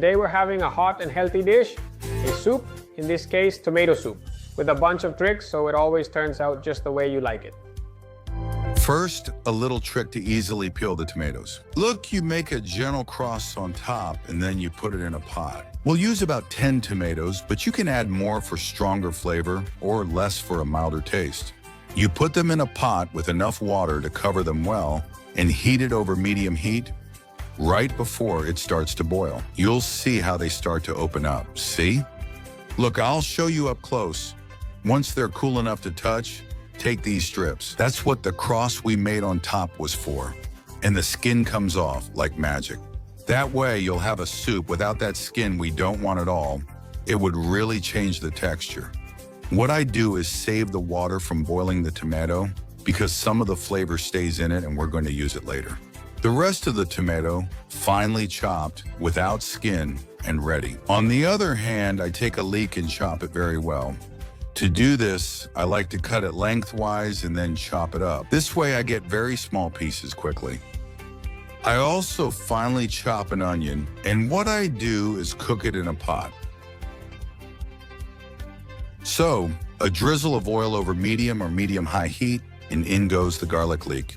Today we're having a hot and healthy dish, a soup, in this case tomato soup, with a bunch of tricks so it always turns out just the way you like it. First, a little trick to easily peel the tomatoes. Look, you make a gentle cross on top and then you put it in a pot. We'll use about 10 tomatoes, but you can add more for stronger flavor or less for a milder taste. You put them in a pot with enough water to cover them well and heat it over medium heat right before it starts to boil. You'll see how they start to open up. See? Look, I'll show you up close. Once they're cool enough to touch, take these strips. That's what the cross we made on top was for. And the skin comes off like magic. That way you'll have a soup without that skin we don't want at all. It would really change the texture. What I do is save the water from boiling the tomato because some of the flavor stays in it and we're going to use it later. The rest of the tomato, finely chopped, without skin, and ready. On the other hand, I take a leek and chop it very well. To do this, I like to cut it lengthwise and then chop it up. This way I get very small pieces quickly. I also finely chop an onion, and what I do is cook it in a pot. So, a drizzle of oil over medium or medium-high heat, and in goes the garlic leek.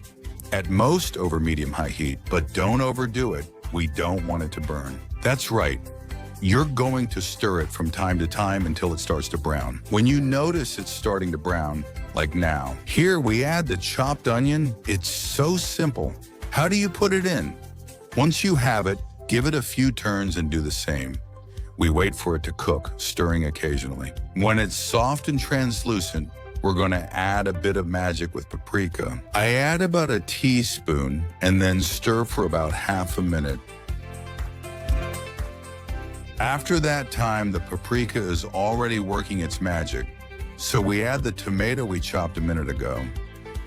At most over medium-high heat, but don't overdo it. We don't want it to burn. That's right. You're going to stir it from time to time until it starts to brown. When you notice it's starting to brown, like now, here we add the chopped onion. It's so simple. How do you put it in? Once you have it, give it a few turns and do the same. We wait for it to cook, stirring occasionally. When it's soft and translucent, we're going to add a bit of magic with paprika. I add about a teaspoon and then stir for about half a minute. After that time, the paprika is already working its magic, so we add the tomato we chopped a minute ago.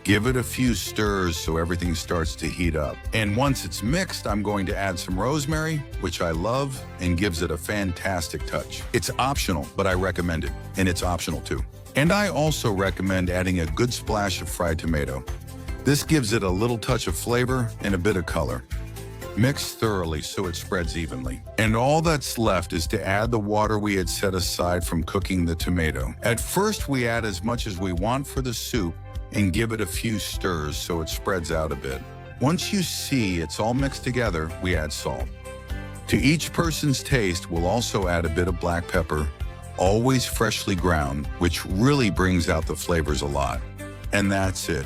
Give it a few stirs so everything starts to heat up. And once it's mixed, I'm going to add some rosemary, which I love and gives it a fantastic touch. It's optional, but I recommend it, and it's optional too. And I also recommend adding a good splash of fried tomato. This gives it a little touch of flavor and a bit of color. Mix thoroughly so it spreads evenly. And all that's left is to add the water we had set aside from cooking the tomato. At first, we add as much as we want for the soup and give it a few stirs so it spreads out a bit. Once you see it's all mixed together, we add salt. To each person's taste, we'll also add a bit of black pepper, always freshly ground, which really brings out the flavors a lot. And that's it.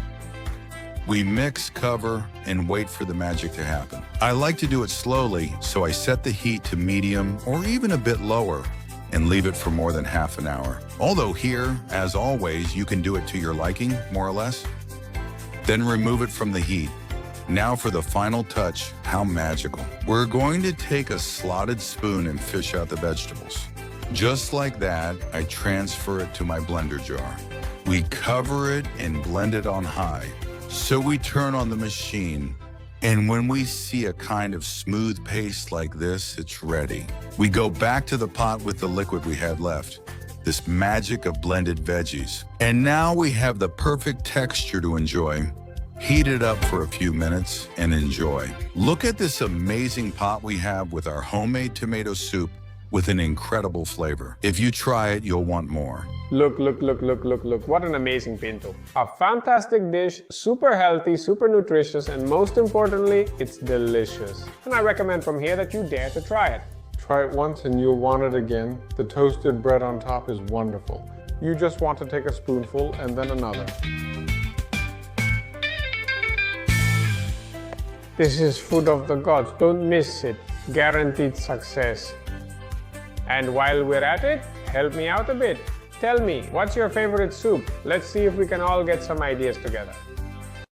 We mix, cover, and wait for the magic to happen. I like to do it slowly, so I set the heat to medium or even a bit lower and leave it for more than half an hour. Although here, as always, you can do it to your liking, more or less. Then remove it from the heat. Now for the final touch, how magical. We're going to take a slotted spoon and fish out the vegetables. Just like that, I transfer it to my blender jar. We cover it and blend it on high. So we turn on the machine, and when we see a kind of smooth paste like this, it's ready. We go back to the pot with the liquid we had left, this magic of blended veggies. And now we have the perfect texture to enjoy. Heat it up for a few minutes and enjoy. Look at this amazing pot we have with our homemade tomato soup with an incredible flavor. If you try it, you'll want more. Look. What an amazing pinto. A fantastic dish, super healthy, super nutritious, and most importantly, it's delicious. And I recommend from here that you dare to try it. Try it once and you'll want it again. The toasted bread on top is wonderful. You just want to take a spoonful and then another. This is food of the gods. Don't miss it. Guaranteed success. And while we're at it, help me out a bit. Tell me, what's your favorite soup? Let's see if we can all get some ideas together.